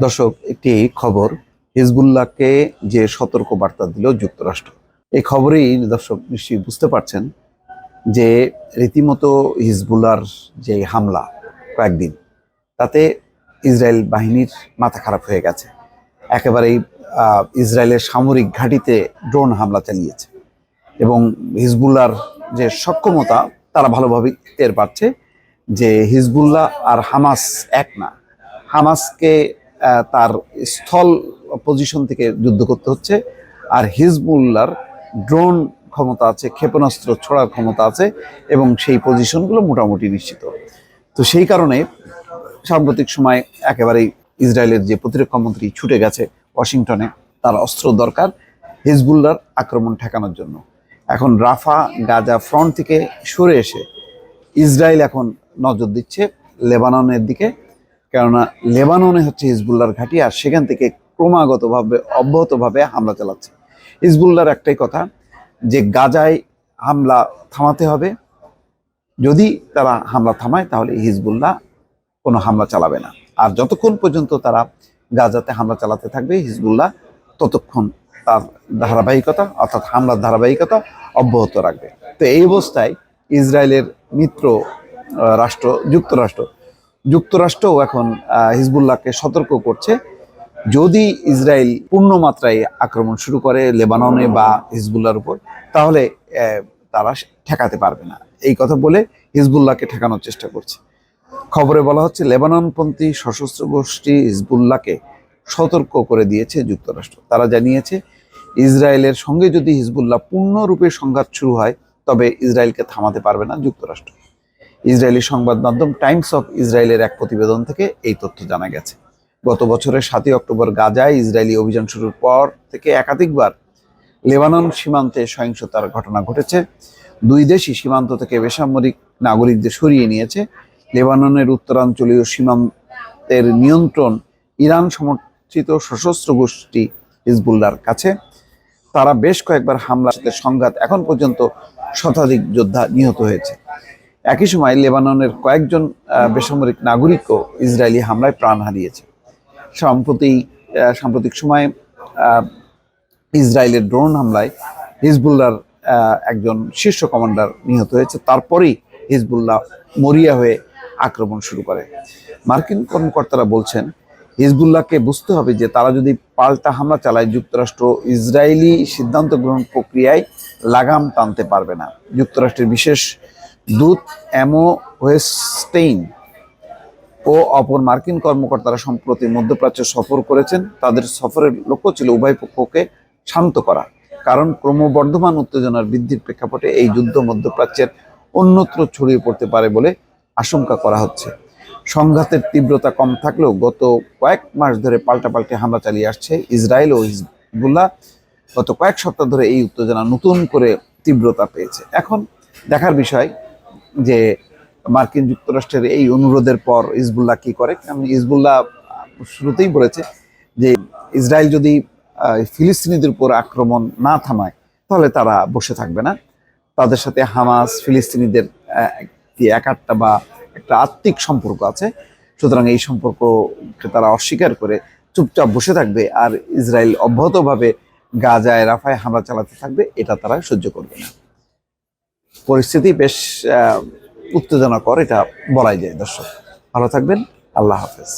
দর্শক, একটি খবর, হিজবুল্লাহকে যে সতর্ক বার্তা দিল যুক্তরাষ্ট্র। এই খবরেই দর্শক নিশ্চয়ই বুঝতে পারছেন যে রীতিমতো হিজবুল্লাহর যে হামলা কয়েকদিন, তাতে ইসরায়েল বাহিনীর মাথা খারাপ হয়ে গেছে। একেবারেই ইসরায়েলের সামরিক ঘাঁটিতে ড্রোন হামলা চালিয়েছে এবং হিজবুল্লাহর যে সক্ষমতা তারা ভালোভাবেই টের পাচ্ছে যে হিজবুল্লাহ আর হামাস এক না। হামাসকে তার স্থল পজিশন থেকে যুদ্ধ করতে হচ্ছে, আর হিজবুল্লাহর ড্রোন ক্ষমতা আছে, ক্ষেপণাস্ত্র ছোড়ার ক্ষমতা আছে এবং সেই পজিশনগুলো মোটামুটি নিশ্চিত। তো সেই কারণে সাম্প্রতিক সময় একেবারেই ইসরায়েলের যে প্রতিরক্ষা মন্ত্রী ছুটে গেছে ওয়াশিংটনে, তার অস্ত্র দরকার হিজবুল্লাহর আক্রমণ ঠেকানোর জন্য। এখন রাফা গাজা ফ্রন্ট থেকে সরে এসে ইসরায়েল এখন নজর দিচ্ছে লেবাননের দিকে, কেননা লেবাননে হচ্ছে হিজবুল্লাহর ঘাঁটি, আর সেখান থেকে ক্রমাগতভাবে অব্যাহতভাবে হামলা চালাচ্ছে। হিজবুল্লাহর একটাই কথা যে গাজায় হামলা থামাতে হবে, যদি তারা হামলা থামায় তাহলে হিজবুল্লাহ কোনো হামলা চালাবে না। আর যতক্ষণ পর্যন্ত তারা গাজাতে হামলা চালাতে থাকবে হিজবুল্লাহ ততক্ষণ তার ধারাবাহিকতা অর্থাৎ হামলার ধারাবাহিকতা অব্যাহত রাখবে। তো এই অবস্থায় ইসরায়েলের মিত্র রাষ্ট্র যুক্তরাষ্ট্রও এখন হিজবুল্লাহকে সতর্ক করছে, যদি ইসরায়েল পূর্ণ মাত্রায় আক্রমণ শুরু করে লেবাননে বা হিজবুল্লাহর উপর, তাহলে তারা ঠেকাতে পারবে না। এই কথা বলে হিজবুল্লাহকে ঠেকানোর চেষ্টা করছে। খবরে বলা হচ্ছে লেবাননপন্থী সশস্ত্র গোষ্ঠী হিজবুল্লাহকে সতর্ক করে দিয়েছে যুক্তরাষ্ট্র। তারা জানিয়েছে ইসরায়েলের সঙ্গে যদি হিজবুল্লাহ পূর্ণরূপে সংঘাত শুরু হয় তবে ইসরায়েলকে থামাতে পারবে না যুক্তরাষ্ট্র। ইসরায়েলি সংবাদ মাধ্যম টাইমস অফ ইসরায়েলের এক প্রতিবেদন থেকে এই তথ্য জানা গেছে। গত বছরের 7ই অক্টোবর গাজায় ইসরায়েলি অভিযান শুরুর পর থেকে একাধিকবার লেবানন সীমান্তে সহিংসতার ঘটনা ঘটেছে। দুই দেশই সীমান্ত থেকে বেসামরিক নাগরিকদের সরিয়ে নিয়েছে। লেবাননের উত্তরাঞ্চলীয় সীমান্তের নিয়ন্ত্রণ ইরান সমর্থিত সশস্ত্র গোষ্ঠী হিজবুল্লাহর কাছে। তারা বেশ কয়েকবার হামলার সাথে সংঘাত, এখন পর্যন্ত শতাধিক যোদ্ধা নিহত হয়েছে। একই সময় লেবাননের কয়েকজন বেসামরিক নাগরিকও ইসরায়েলি হামলায় প্রাণ হারিয়েছে। সাম্প্রতিক সময়ে ইসরায়েলের ড্রোন হামলায় হিজবুল্লাহর একজন শীর্ষ কমান্ডার নিহত হয়েছে। তারপরেই হিজবুল্লাহ মরিয়া হয়ে আক্রমণ শুরু করে। মার্কিন কর্মকর্তারা বলছেন হিজবুল্লাহকে বুঝতে হবে যে তারা যদি পাল্টা হামলা চালায় যুক্তরাষ্ট্র ইসরায়েলি সিদ্ধান্ত গ্রহণ প্রক্রিয়ায় লাগাম টানতে পারবে না। যুক্তরাষ্ট্রের বিশেষ দূত অ্যামো ওয়েস্টেইন ও অপর মার্কিন কর্মকর্তারা সম্প্রতি মধ্যপ্রাচ্য সফর করেছেন। তাদের সফরের লক্ষ্য ছিল উভয় পক্ষকে শান্ত করা, কারণ ক্রমবর্ধমান উত্তেজনার বৃদ্ধির প্রেক্ষাপটে এই যুদ্ধ মধ্যপ্রাচ্যের অন্যত্র ছড়িয়ে পড়তে পারে বলে আশঙ্কা করা হচ্ছে। সংঘাতের তীব্রতা কম থাকলেও গত কয়েক মাস ধরে পাল্টাপাল্টি হামলা চালিয়ে আসছে ইসরায়েল ও হিজবুল্লাহ। গত কয়েক সপ্তাহ ধরে এই উত্তেজনা নতুন করে তীব্রতা পেয়েছে। এখন দেখার বিষয় যে মার্কিন যুক্তরাষ্ট্রের এই অনুরোধের পর হিজবুল্লাহ কি করে। কারণ হিজবুল্লাহ শুরুতেই বলেছে যে ইসরায়েল যদি ফিলিস্তিনিদের উপর আক্রমণ না থামায় তাহলে তারা বসে থাকবে না। তাদের সাথে হামাস ফিলিস্তিনিদের একাত্তা বা একটা আত্মিক সম্পর্ক আছে, সুতরাং এই সম্পর্ককে তারা অস্বীকার করে চুপচাপ বসে থাকবে, আর ইসরায়েল অব্যাহতভাবে গাজায় রাফায় হামলা চালাতে থাকবে, এটা তারা সহ্য করবে না। পরিস্থিতি বেশ উত্তেজনাকর, এটা বলাই যায়। দর্শক, ভালো থাকবেন। আল্লাহ হাফেজ।